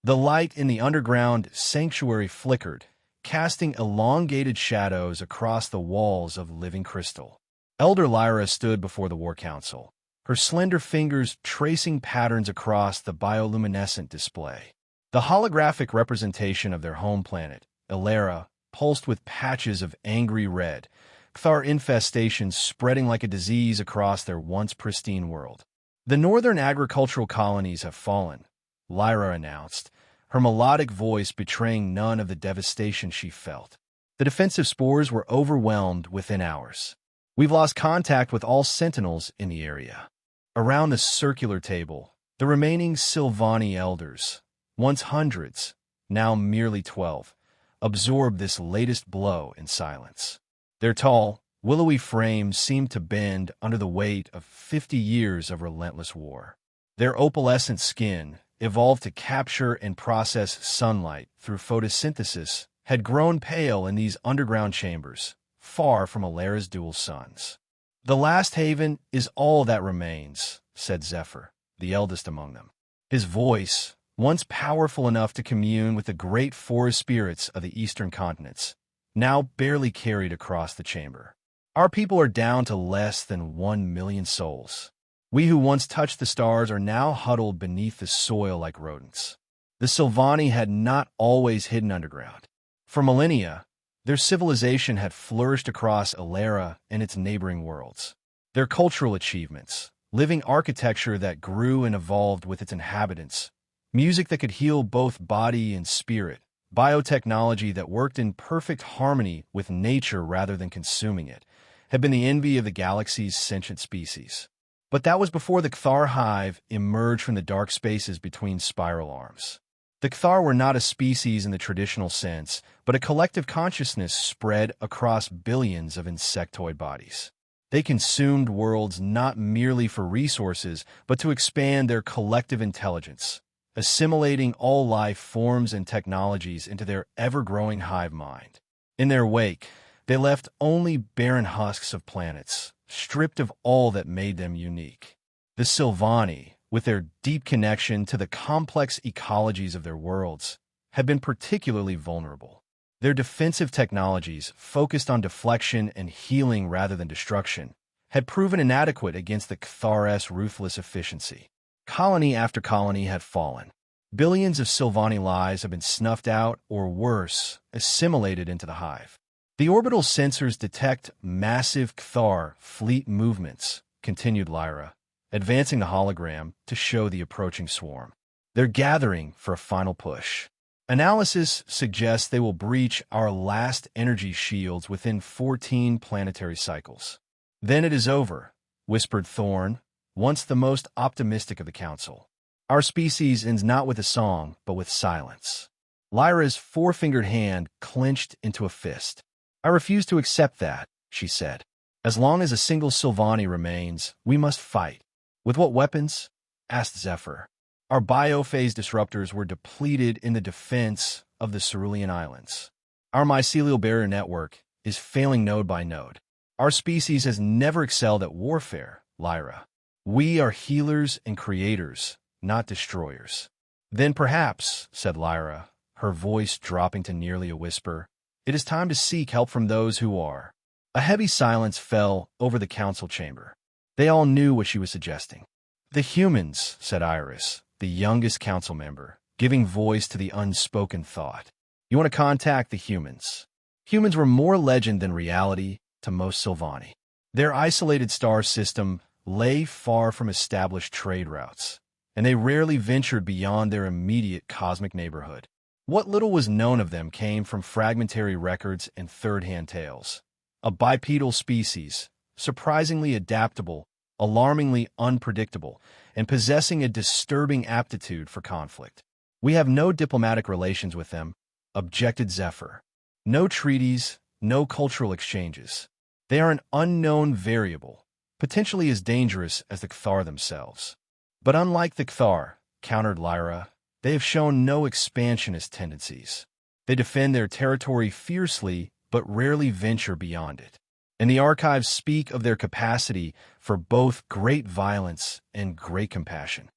The light in the underground sanctuary flickered, casting elongated shadows across the walls of living crystal. Elder Lyra stood before the War Council, her slender fingers tracing patterns across the bioluminescent display. The holographic representation of their home planet, Ilera, pulsed with patches of angry red, Cthar infestations spreading like a disease across their once pristine world. The northern agricultural colonies have fallen, Lyra announced, her melodic voice betraying none of the devastation she felt. The defensive spores were overwhelmed within hours. We've lost contact with all sentinels in the area. Around the circular table, the remaining Sylvani elders, once hundreds, now merely 12, absorbed this latest blow in silence. Their tall, willowy frames seemed to bend under the weight of 50 years of relentless war. Their opalescent skin, evolved to capture and process sunlight through photosynthesis, had grown pale in these underground chambers, far from Ilera's dual suns. "The last haven is all that remains," said Zephyr, the eldest among them. His voice, once powerful enough to commune with the great forest spirits of the eastern continents, now barely carried across the chamber. "Our people are down to less than 1 million souls. We who once touched the stars are now huddled beneath the soil like rodents." The Sylvani had not always hidden underground. For millennia, their civilization had flourished across Ilera and its neighboring worlds. Their cultural achievements, living architecture that grew and evolved with its inhabitants, music that could heal both body and spirit, biotechnology that worked in perfect harmony with nature rather than consuming it, had been the envy of the galaxy's sentient species. But that was before the Cthar hive emerged from the dark spaces between spiral arms. The Cthar were not a species in the traditional sense, but a collective consciousness spread across billions of insectoid bodies. They consumed worlds not merely for resources, but to expand their collective intelligence, assimilating all life forms and technologies into their ever-growing hive mind. In their wake, they left only barren husks of planets, stripped of all that made them unique. The Sylvani, with their deep connection to the complex ecologies of their worlds, had been particularly vulnerable. Their defensive technologies, focused on deflection and healing rather than destruction, had proven inadequate against the Cthar's ruthless efficiency. Colony after colony had fallen. Billions of Sylvani lives have been snuffed out, or worse, assimilated into the hive. The orbital sensors detect massive Cthar fleet movements, continued Lyra, advancing the hologram to show the approaching swarm. They're gathering for a final push. Analysis suggests they will breach our last energy shields within 14 planetary cycles. "Then it is over," whispered Thorn, once the most optimistic of the council. "Our species ends not with a song, but with silence." Lyra's four-fingered hand clenched into a fist. "I refuse to accept that," she said. "As long as a single Sylvani remains, we must fight." "With what weapons?" asked Zephyr. "Our biophase disruptors were depleted in the defense of the Cerulean Islands. Our mycelial barrier network is failing node by node. Our species has never excelled at warfare, Lyra. We are healers and creators, not destroyers." "Then perhaps," said Lyra, her voice dropping to nearly a whisper, "it is time to seek help from those who are." A heavy silence fell over the council chamber. They all knew what she was suggesting. "The humans," said Iris, the youngest council member, giving voice to the unspoken thought. "You want to contact the humans." Humans were more legend than reality to most Sylvani. Their isolated star system lay far from established trade routes, and they rarely ventured beyond their immediate cosmic neighborhood. What little was known of them came from fragmentary records and third-hand tales. A bipedal species, surprisingly adaptable, alarmingly unpredictable, and possessing a disturbing aptitude for conflict. "We have no diplomatic relations with them," objected Zephyr. "No treaties, no cultural exchanges. They are an unknown variable, potentially as dangerous as the Cthar themselves." "But unlike the Cthar," countered Lyra, "they have shown no expansionist tendencies. They defend their territory fiercely, but rarely venture beyond it. And the archives speak of their capacity for both great violence and great compassion."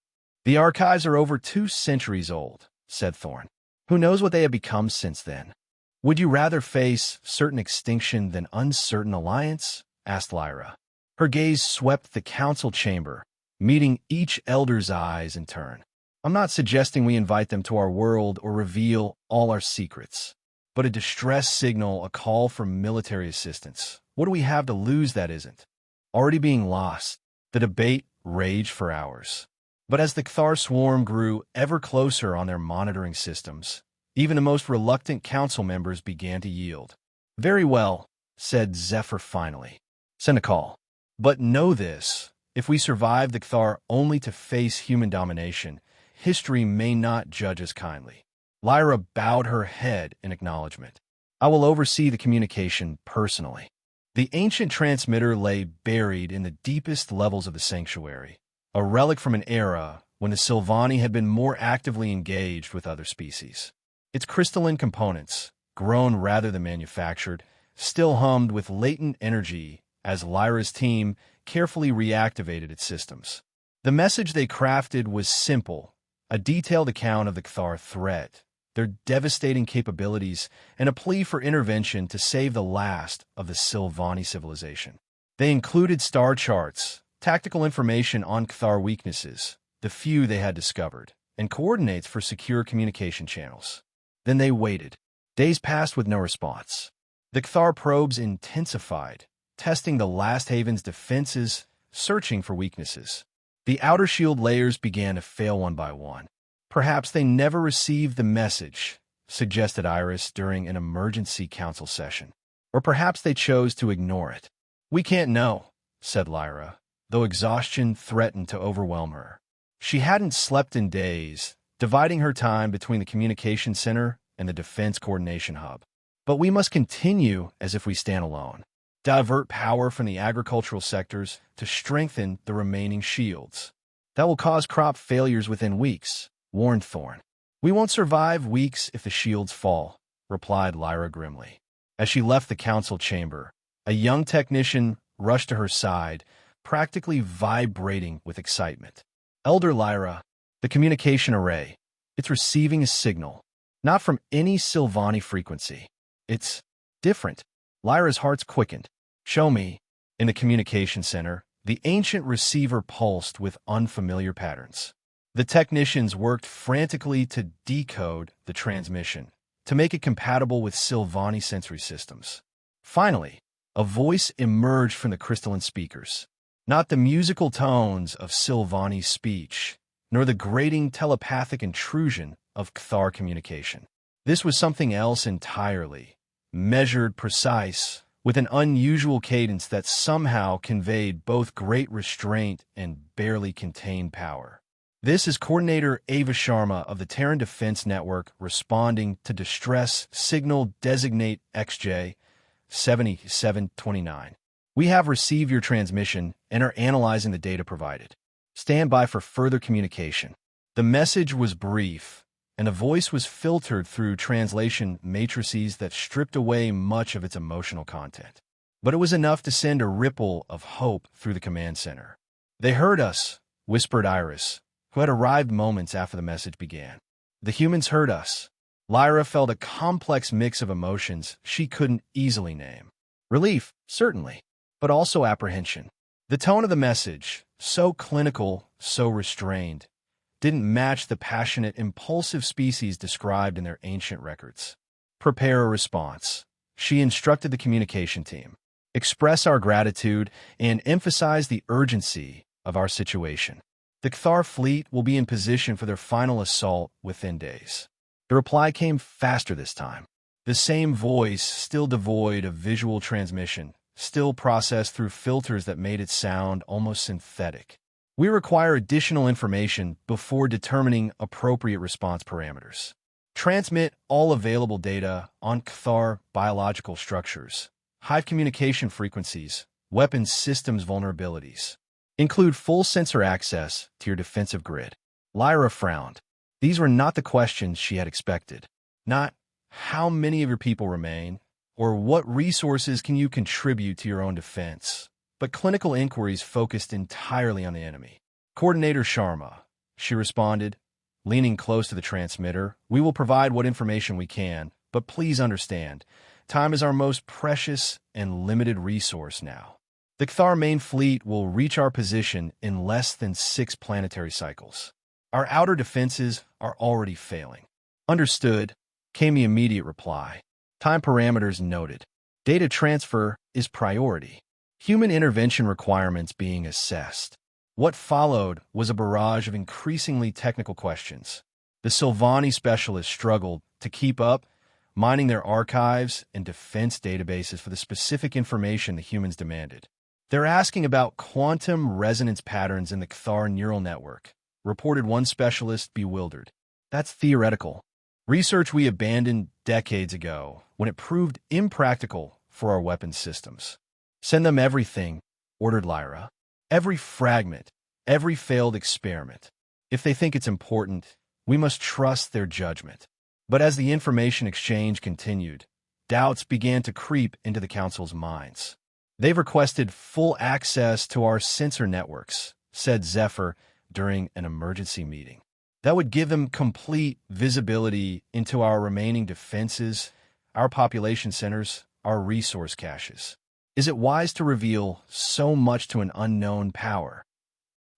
"The archives are over 2 centuries old," said Thorne. Who knows what they have become since then? Would you rather face certain extinction than uncertain alliance? Asked Lyra. Her gaze swept the council chamber, meeting each elder's eyes in turn. I'm not suggesting we invite them to our world or reveal all our secrets, but a distress signal, a call for military assistance. What do we have to lose that isn't already being lost? The debate raged for hours. But as the Cthar swarm grew ever closer on their monitoring systems, even the most reluctant council members began to yield. Very well, said Zephyr finally. Send a call. But know this, if we survive the Cthar only to face human domination, history may not judge us kindly. Lyra bowed her head in acknowledgement. I will oversee the communication personally. The ancient transmitter lay buried in the deepest levels of the sanctuary, a relic from an era when the Sylvani had been more actively engaged with other species. Its crystalline components, grown rather than manufactured, still hummed with latent energy as Lyra's team carefully reactivated its systems. The message they crafted was simple, a detailed account of the Cthar threat, their devastating capabilities, and a plea for intervention to save the last of the Sylvani civilization. They included star charts, tactical information on Cthar weaknesses, the few they had discovered, and coordinates for secure communication channels. Then they waited. Days passed with no response. The Cthar probes intensified, testing the last haven's defenses, searching for weaknesses. The outer shield layers began to fail one by one. Perhaps they never received the message, suggested Iris during an emergency council session. Or perhaps they chose to ignore it. We can't know, said Lyra, though exhaustion threatened to overwhelm her. She hadn't slept in days, dividing her time between the communication center and the defense coordination hub. But we must continue as if we stand alone. Divert power from the agricultural sectors to strengthen the remaining shields. That will cause crop failures within weeks, warned Thorne. We won't survive weeks if the shields fall, replied Lyra grimly. As she left the council chamber, a young technician rushed to her side, practically vibrating with excitement. Elder Lyra, the communication array. It's receiving a signal, not from any Sylvani frequency. It's different. Lyra's heart's quickened. Show me. In the communication center, the ancient receiver pulsed with unfamiliar patterns. The technicians worked frantically to decode the transmission, to make it compatible with Sylvani sensory systems. Finally, a voice emerged from the crystalline speakers. Not the musical tones of Sylvani's speech, nor the grating telepathic intrusion of Cthar communication. This was something else entirely, measured, precise, with an unusual cadence that somehow conveyed both great restraint and barely contained power. This is Coordinator Ava Sharma of the Terran Defense Network responding to distress signal designate XJ 7729. We have received your transmission and are analyzing the data provided. Stand by for further communication. The message was brief, and the voice was filtered through translation matrices that stripped away much of its emotional content. But it was enough to send a ripple of hope through the command center. They heard us, whispered Iris, who had arrived moments after the message began. The humans heard us. Lyra felt a complex mix of emotions she couldn't easily name. Relief, certainly, but also apprehension. The tone of the message, so clinical, so restrained, didn't match the passionate, impulsive species described in their ancient records. Prepare a response, she instructed the communication team. Express our gratitude and emphasize the urgency of our situation. The Cthar fleet will be in position for their final assault within days. The reply came faster this time. The same voice, still devoid of visual transmission, still processed through filters that made it sound almost synthetic. We require additional information before determining appropriate response parameters. Transmit all available data on Cthar biological structures, hive communication frequencies, weapons systems vulnerabilities. Include full sensor access to your defensive grid. Lyra frowned. These were not the questions she had expected. Not how many of your people remain, or what resources can you contribute to your own defense, but clinical inquiries focused entirely on the enemy. Coordinator Sharma, she responded, leaning close to the transmitter. "We will provide what information we can, but please understand, time is our most precious and limited resource now. The Cthar main fleet will reach our position in less than 6 planetary cycles. Our outer defenses are already failing." "Understood," came the immediate reply. "Time parameters noted. Data transfer is priority. Human intervention requirements being assessed." What followed was a barrage of increasingly technical questions. The Sylvani specialists struggled to keep up, mining their archives and defense databases for the specific information the humans demanded. "They're asking about quantum resonance patterns in the Cthar neural network," reported one specialist, bewildered. "That's theoretical. Research we abandoned decades ago when it proved impractical for our weapons systems." "Send them everything," ordered Lyra. "Every fragment, every failed experiment. If they think it's important, we must trust their judgment." But as the information exchange continued, doubts began to creep into the Council's minds. "They've requested full access to our sensor networks," said Zephyr during an emergency meeting. "That would give them complete visibility into our remaining defenses, our population centers, our resource caches. Is it wise to reveal so much to an unknown power?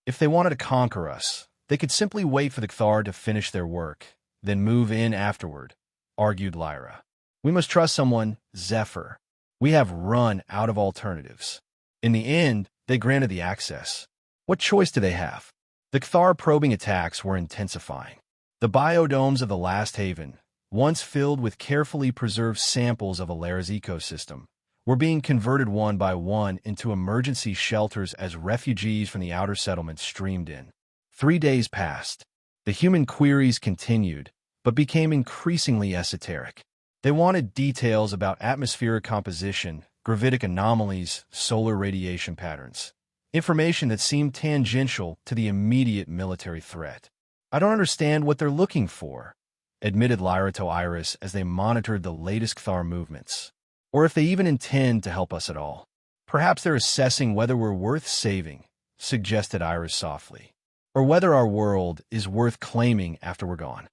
If they wanted to conquer us, they could simply wait for the Cthar to finish their work, then move in afterward," argued Lyra. "We must trust someone, Zephyr. We have run out of alternatives." In the end, they granted the access. What choice do they have? The Cthar probing attacks were intensifying. The biodomes of the Last Haven, once filled with carefully preserved samples of Alera's ecosystem, were being converted one by one into emergency shelters as refugees from the outer settlements streamed in. 3 days passed. The human queries continued, but became increasingly esoteric. They wanted details about atmospheric composition, gravitic anomalies, solar radiation patterns, information that seemed tangential to the immediate military threat. "I don't understand what they're looking for," admitted Lyra to Iris as they monitored the latest Cthar movements. "Or if they even intend to help us at all. Perhaps they're assessing whether we're worth saving," suggested Iris softly. "Or whether our world is worth claiming after we're gone."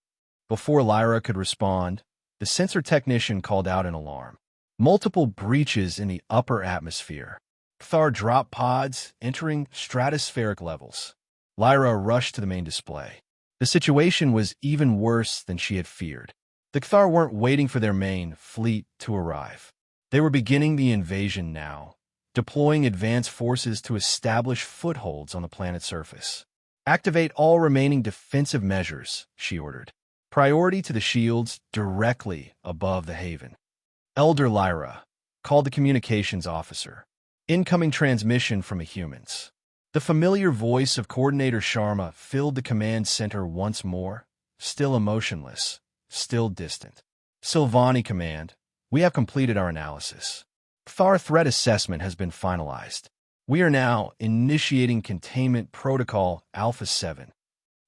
Before Lyra could respond, the sensor technician called out an alarm. "Multiple breaches in the upper atmosphere. Cthar drop pods entering stratospheric levels." Lyra rushed to the main display. The situation was even worse than she had feared. The Cthar weren't waiting for their main fleet to arrive. They were beginning the invasion now, deploying advanced forces to establish footholds on the planet's surface. "Activate all remaining defensive measures," she ordered. "Priority to the shields directly above the haven." Elder Lyra called the communications officer. Incoming transmission from the humans. The familiar voice of Coordinator Sharma filled the command center once more, still emotionless, still distant. "Sylvani Command, we have completed our analysis. Cthar threat assessment has been finalized. We are now initiating containment protocol Alpha 7.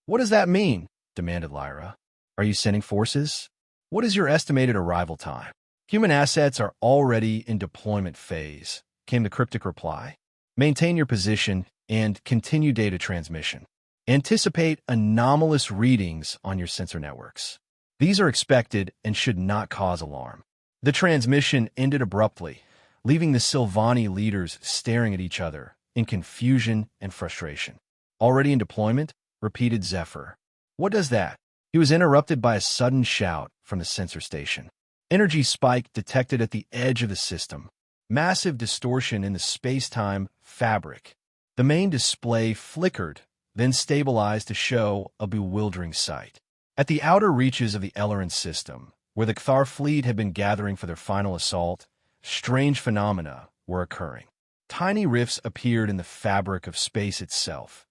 "What does that mean?" demanded Lyra. "Are you sending forces? What is your estimated arrival time?" "Human assets are already in deployment phase," came the cryptic reply. "Maintain your position and continue data transmission. Anticipate anomalous readings on your sensor networks. These are expected and should not cause alarm." The transmission ended abruptly, leaving the Sylvani leaders staring at each other in confusion and frustration. "Already in deployment?" repeated Zephyr. "What does that?" He was interrupted by a sudden shout from the sensor station. Energy spike detected at the edge of the system. Massive distortion in the space-time fabric. The main display flickered, then stabilized to show a bewildering sight. At the outer reaches of the Ellerin system, where the Cthar fleet had been gathering for their final assault, strange phenomena were occurring. Tiny rifts appeared in the fabric of space itself.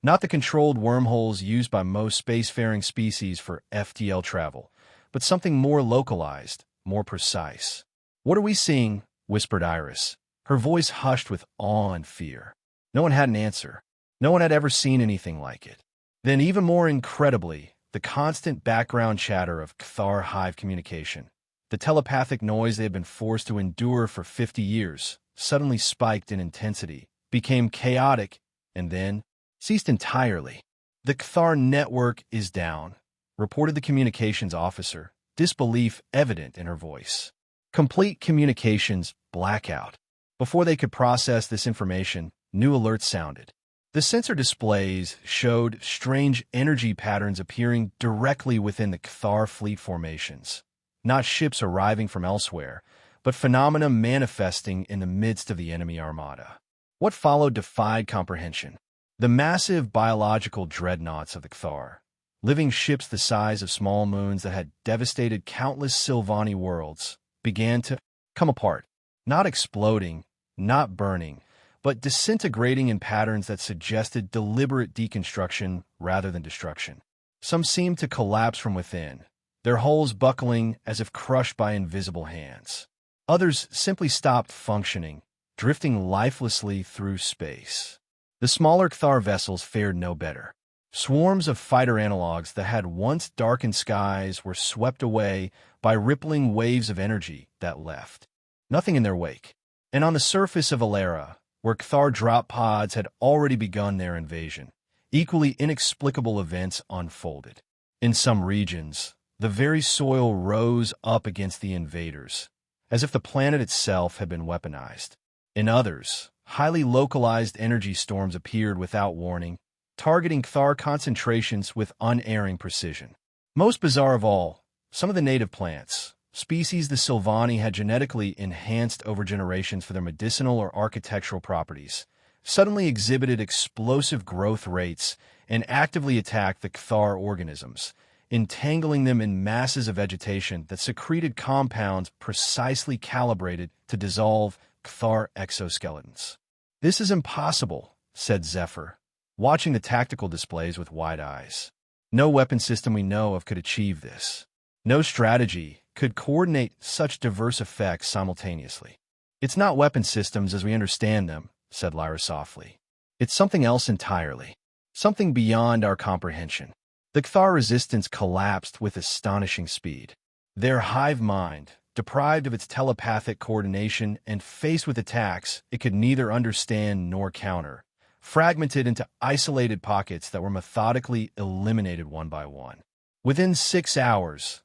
Not the controlled wormholes used by most spacefaring species for FTL travel, but something more localized, more precise. "What are we seeing?" whispered Iris, her voice hushed with awe and fear. No one had an answer. No one had ever seen anything like it. Then, even more incredibly, the constant background chatter of Cthar hive communication, the telepathic noise they had been forced to endure for 50 years, suddenly spiked in intensity, became chaotic, and then ceased entirely. "The Cthar network is down," reported the communications officer, disbelief evident in her voice. Complete communications blackout. Before they could process this information, new alerts sounded. The sensor displays showed strange energy patterns appearing directly within the Cathar fleet formations. Not ships arriving from elsewhere, but phenomena manifesting in the midst of the enemy armada. What followed defied comprehension. The massive biological dreadnoughts of the Cathar, living ships the size of small moons that had devastated countless Sylvani worlds, began to come apart, not exploding, not burning, but disintegrating in patterns that suggested deliberate deconstruction rather than destruction. Some seemed to collapse from within, their hulls buckling as if crushed by invisible hands. Others simply stopped functioning, drifting lifelessly through space. The smaller Cathar vessels fared no better. Swarms of fighter analogs that had once darkened skies were swept away by rippling waves of energy that left nothing in their wake. And on the surface of Alara, where Cathar drop pods had already begun their invasion, equally inexplicable events unfolded. In some regions, the very soil rose up against the invaders, as if the planet itself had been weaponized. In others, highly localized energy storms appeared without warning, targeting Cathar concentrations with unerring precision. Most bizarre of all, some of the native plants, species the Sylvani had genetically enhanced over generations for their medicinal or architectural properties, suddenly exhibited explosive growth rates and actively attacked the Cathar organisms, entangling them in masses of vegetation that secreted compounds precisely calibrated to dissolve Cathar exoskeletons. "This is impossible," said Zephyr, watching the tactical displays with wide eyes. "No weapon system we know of could achieve this. No strategy could coordinate such diverse effects simultaneously." "It's not weapon systems as we understand them," said Lyra softly. "It's something else entirely. Something beyond our comprehension." The Cathar resistance collapsed with astonishing speed. Their hive mind, deprived of its telepathic coordination and faced with attacks it could neither understand nor counter, fragmented into isolated pockets that were methodically eliminated one by one. Within 6 hours,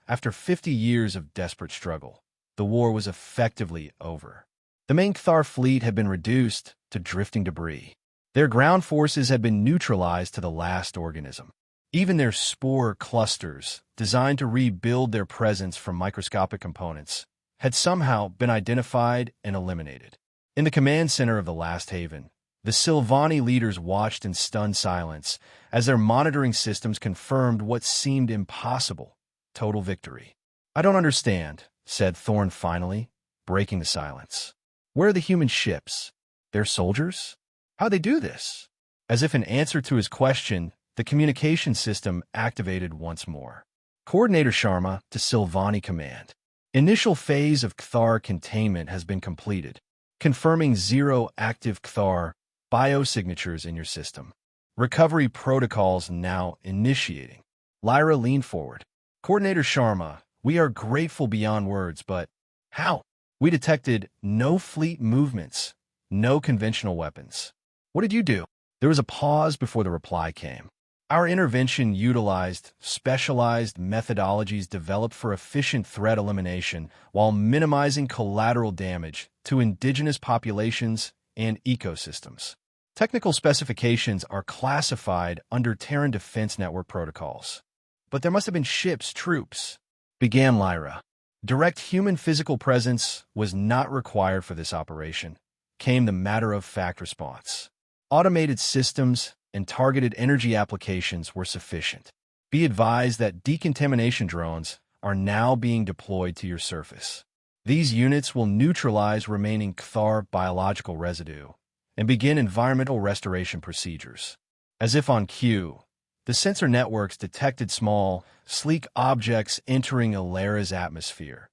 after 50 years of desperate struggle, the war was effectively over. The main Cathar fleet had been reduced to drifting debris. Their ground forces had been neutralized to the last organism. Even their spore clusters, designed to rebuild their presence from microscopic components, had somehow been identified and eliminated. In the command center of the last haven, the Sylvani leaders watched in stunned silence as their monitoring systems confirmed what seemed impossible: total victory. "I don't understand," said Thorn finally, breaking the silence. "Where are the human ships? They're soldiers? How'd they do this?" As if in answer to his question, the communication system activated once more. "Coordinator Sharma to Sylvani Command. Initial phase of Cathar containment has been completed, confirming 0 active Cathar biosignatures in your system. Recovery protocols now initiating." Lyra leaned forward. "Coordinator Sharma, we are grateful beyond words, but how? We detected no fleet movements, no conventional weapons. What did you do?" There was a pause before the reply came. "Our intervention utilized specialized methodologies developed for efficient threat elimination while minimizing collateral damage to indigenous populations and ecosystems. Technical specifications are classified under Terran Defense Network protocols." "But there must have been ships, troops," began Lyra. "Direct human physical presence was not required for this operation," came the matter-of-fact response. "Automated systems and targeted energy applications were sufficient. Be advised that decontamination drones are now being deployed to your surface. These units will neutralize remaining Cathar biological residue and begin environmental restoration procedures." As if on cue, the sensor networks detected small, sleek objects entering Alara's atmosphere,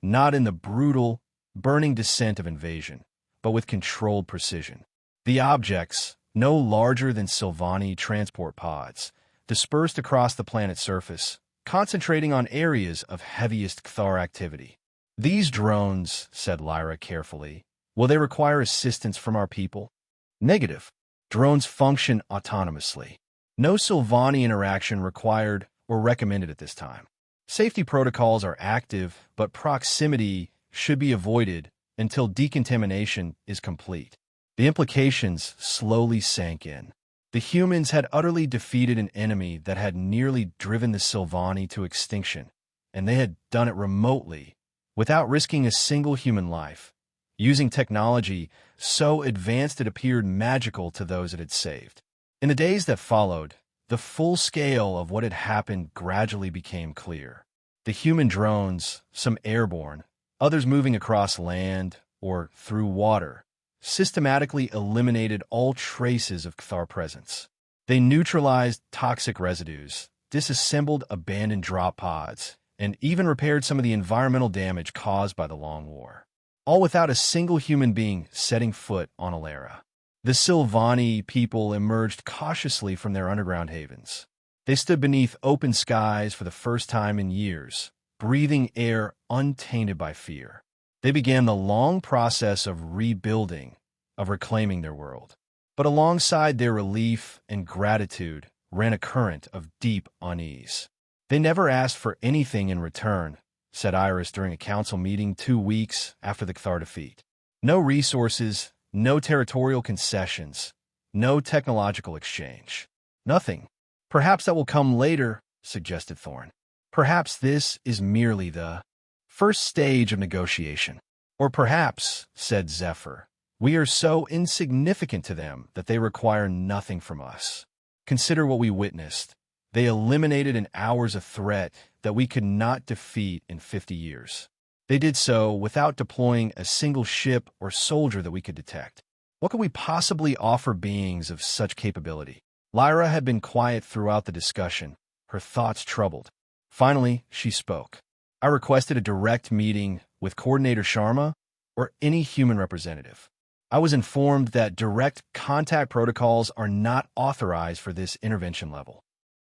not in the brutal, burning descent of invasion, but with controlled precision. The objects, no larger than Sylvani transport pods, dispersed across the planet's surface, concentrating on areas of heaviest Cathar activity. "These drones," said Lyra carefully, "will they require assistance from our people?" "Negative. Drones function autonomously. No Sylvani interaction required or recommended at this time. Safety protocols are active, but proximity should be avoided until decontamination is complete. The implications slowly sank in. The humans had utterly defeated an enemy that had nearly driven the Sylvani to extinction, and they had done it remotely, without risking a single human life, using technology so advanced it appeared magical to those it had saved. In the days that followed, the full scale of what had happened gradually became clear. The human drones, some airborne, others moving across land or through water, systematically eliminated all traces of Cathar presence. They neutralized toxic residues, disassembled abandoned drop pods, and even repaired some of the environmental damage caused by the Long War, all without a single human being setting foot on Alara. The Sylvani people emerged cautiously from their underground havens. They stood beneath open skies for the first time in years, breathing air untainted by fear. They began the long process of rebuilding, of reclaiming their world. But alongside their relief and gratitude ran a current of deep unease. They never asked for anything in return, said Iris during a council meeting 2 weeks after the Cathar defeat. No resources, no territorial concessions, no technological exchange. Nothing. Perhaps that will come later, suggested Thorn. Perhaps this is merely the first stage of negotiation. Or perhaps, said Zephyr, we are so insignificant to them that they require nothing from us. Consider what we witnessed. They eliminated in hours a threat that we could not defeat in 50 years. They did so without deploying a single ship or soldier that we could detect. What could we possibly offer beings of such capability? Lyra had been quiet throughout the discussion, her thoughts troubled. Finally, she spoke. I requested a direct meeting with Coordinator Sharma or any human representative. I was informed that direct contact protocols are not authorized for this intervention level.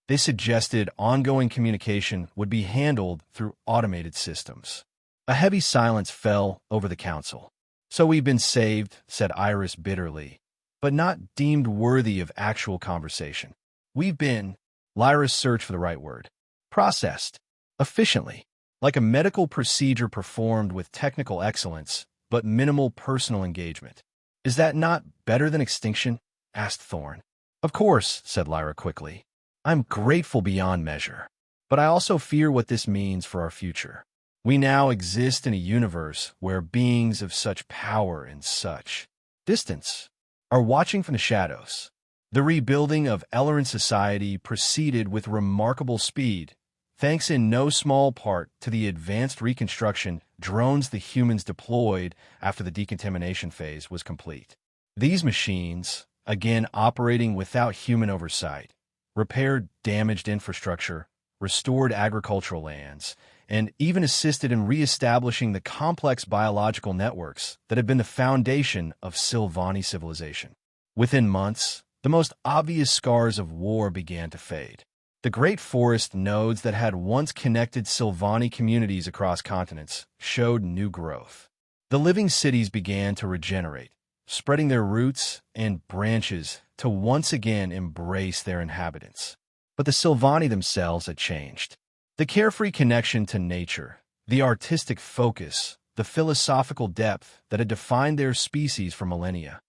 They suggested ongoing communication would be handled through automated systems. A heavy silence fell over the council. So we've been saved, said Iris bitterly, but not deemed worthy of actual conversation. We've been, Lyra's search for the right word, processed, efficiently, like a medical procedure performed with technical excellence, but minimal personal engagement. Is that not better than extinction? Asked Thorn. Of course, said Lyra quickly. I'm grateful beyond measure, but I also fear what this means for our future. We now exist in a universe where beings of such power and such distance are watching from the shadows. The rebuilding of Ellerin society proceeded with remarkable speed, thanks in no small part to the advanced reconstruction drones the humans deployed after the decontamination phase was complete. These machines, again operating without human oversight, repaired damaged infrastructure, restored agricultural lands, and even assisted in re-establishing the complex biological networks that had been the foundation of Sylvani civilization. Within months, the most obvious scars of war began to fade. The great forest nodes that had once connected Sylvani communities across continents showed new growth. The living cities began to regenerate, spreading their roots and branches to once again embrace their inhabitants. But the Sylvani themselves had changed. The carefree connection to nature, the artistic focus, the philosophical depth that had defined their species for millennia,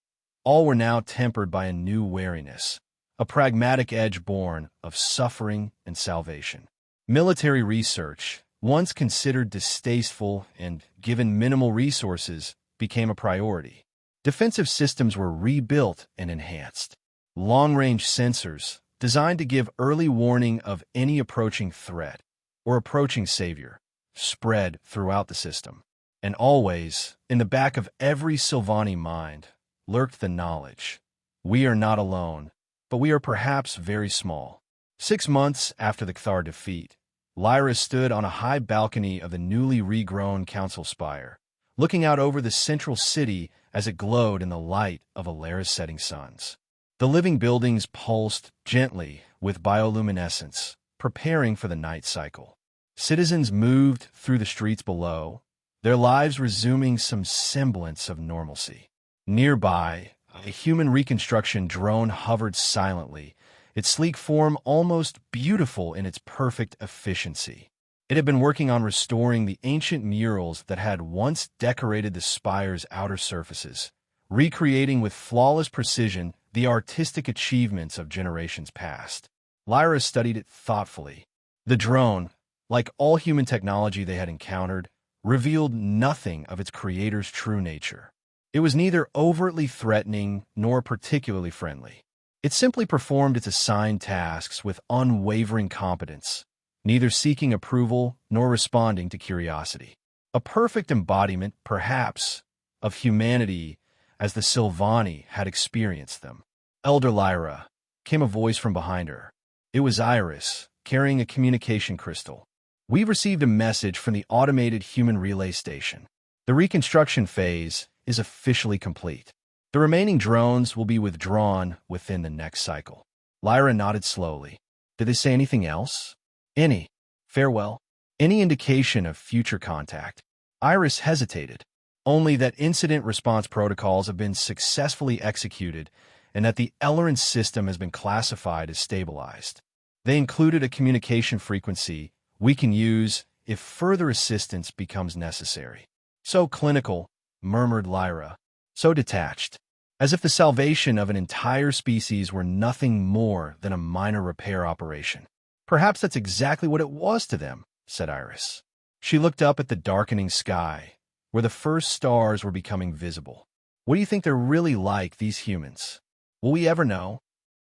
all were now tempered by a new wariness, a pragmatic edge born of suffering and salvation. Military research, once considered distasteful and given minimal resources, became a priority. Defensive systems were rebuilt and enhanced. Long-range sensors, designed to give early warning of any approaching threat or approaching savior, spread throughout the system. And always, in the back of every Sylvani mind, lurked the knowledge. We are not alone, but we are perhaps very small. 6 months after the Cathar defeat, Lyra stood on a high balcony of the newly regrown council spire, looking out over the central city as it glowed in the light of Alara's setting suns. The living buildings pulsed gently with bioluminescence, preparing for the night cycle. Citizens moved through the streets below, their lives resuming some semblance of normalcy. Nearby, a human reconstruction drone hovered silently, its sleek form almost beautiful in its perfect efficiency. It had been working on restoring the ancient murals that had once decorated the spire's outer surfaces, recreating with flawless precision the artistic achievements of generations past. Lyra studied it thoughtfully. The drone, like all human technology they had encountered, revealed nothing of its creator's true nature. It was neither overtly threatening nor particularly friendly. It simply performed its assigned tasks with unwavering competence, neither seeking approval nor responding to curiosity. A perfect embodiment, perhaps, of humanity as the Sylvani had experienced them. "Elder Lyra," came a voice from behind her. It was Iris, carrying a communication crystal. "We've received a message from the automated human relay station. The reconstruction phase is officially complete. The remaining drones will be withdrawn within the next cycle." Lyra nodded slowly. "Did they say anything else? Any farewell? Any indication of future contact?" Iris hesitated. "Only that incident response protocols have been successfully executed and that the Ellerin system has been classified as stabilized. They included a communication frequency we can use if further assistance becomes necessary." "So clinical," murmured Lyra, "so detached, as if the salvation of an entire species were nothing more than a minor repair operation." "Perhaps that's exactly what it was to them," said Iris. She looked up at the darkening sky, where the first stars were becoming visible. "What do you think they're really like, these humans? Will we ever know?"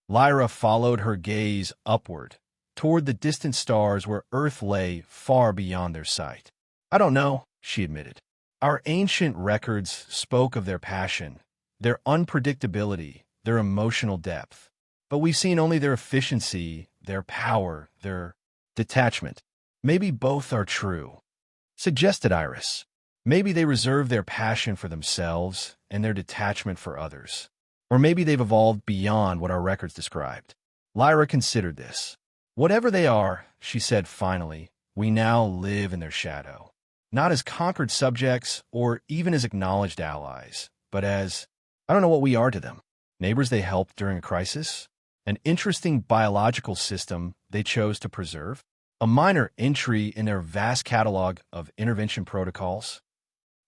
Lyra followed her gaze upward, toward the distant stars where Earth lay far beyond their sight. "I don't know," she admitted. "Our ancient records spoke of their passion, their unpredictability, their emotional depth. But we've seen only their efficiency, their power, their detachment. Maybe both are true," suggested Iris. "Maybe they reserve their passion for themselves and their detachment for others. Or maybe they've evolved beyond what our records described." Lyra considered this. "Whatever they are," she said finally, "we now live in their shadow. Not as conquered subjects or even as acknowledged allies, but as, I don't know what we are to them. Neighbors they helped during a crisis? An interesting biological system they chose to preserve? A minor entry in their vast catalog of intervention protocols?"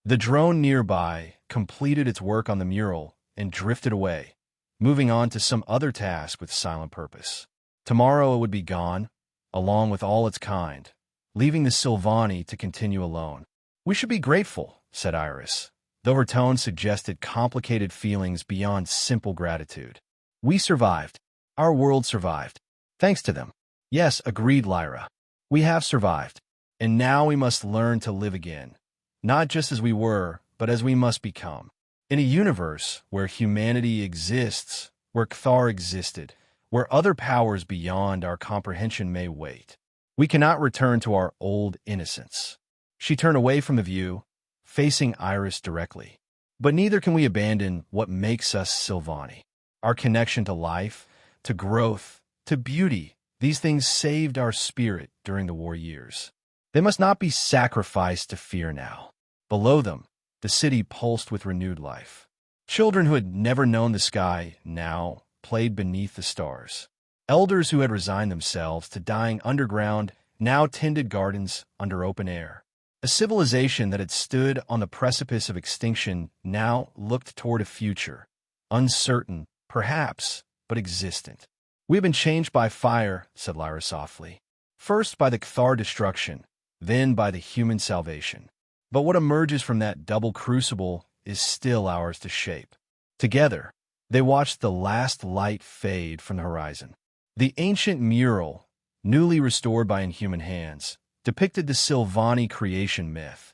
The drone nearby completed its work on the mural and drifted away, moving on to some other task with silent purpose. Tomorrow it would be gone, along with all its kind, leaving the Sylvani to continue alone. "We should be grateful," said Iris, though her tone suggested complicated feelings beyond simple gratitude. "We survived. Our world survived. Thanks to them." "Yes," agreed Lyra. "We have survived. And now we must learn to live again, not just as we were, but as we must become. In a universe where humanity exists, where Cthar existed, where other powers beyond our comprehension may wait, we cannot return to our old innocence." She turned away from the view, facing Iris directly. "But neither can we abandon what makes us Sylvani. Our connection to life, to growth, to beauty, these things saved our spirit during the war years. They must not be sacrificed to fear now." Below them, the city pulsed with renewed life. Children who had never known the sky now played beneath the stars. Elders who had resigned themselves to dying underground now tended gardens under open air. A civilization that had stood on the precipice of extinction now looked toward a future, uncertain, perhaps, but existent. "We have been changed by fire," said Lyra softly. "First by the Cthar destruction, then by the human salvation. But what emerges from that double crucible is still ours to shape." Together, they watched the last light fade from the horizon. The ancient mural, newly restored by inhuman hands, depicted the Sylvani creation myth,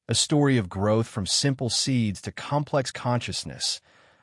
a story of growth from simple seeds to complex consciousness,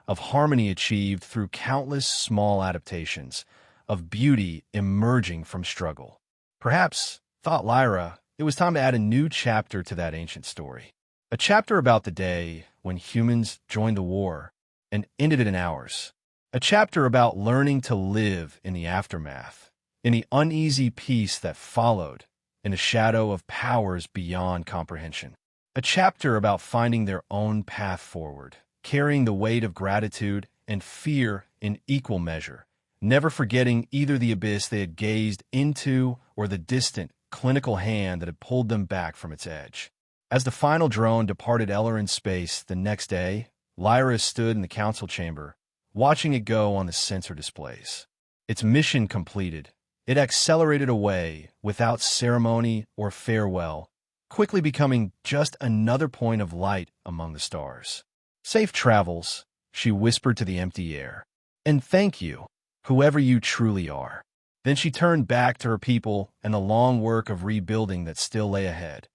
of harmony achieved through countless small adaptations, of beauty emerging from struggle. Perhaps, thought Lyra, it was time to add a new chapter to that ancient story. A chapter about the day when humans joined the war and ended it in ours. A chapter about learning to live in the aftermath, in the uneasy peace that followed, in the shadow of powers beyond comprehension. A chapter about finding their own path forward, carrying the weight of gratitude and fear in equal measure, never forgetting either the abyss they had gazed into or the distant, clinical hand that had pulled them back from its edge. As the final drone departed Ellorin's space the next day, Lyra stood in the council chamber, watching it go on the sensor displays. Its mission completed, it accelerated away without ceremony or farewell, quickly becoming just another point of light among the stars. "Safe travels," she whispered to the empty air. "And thank you, whoever you truly are." Then she turned back to her people and the long work of rebuilding that still lay ahead,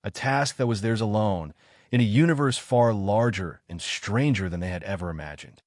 a task that was theirs alone, in a universe far larger and stranger than they had ever imagined.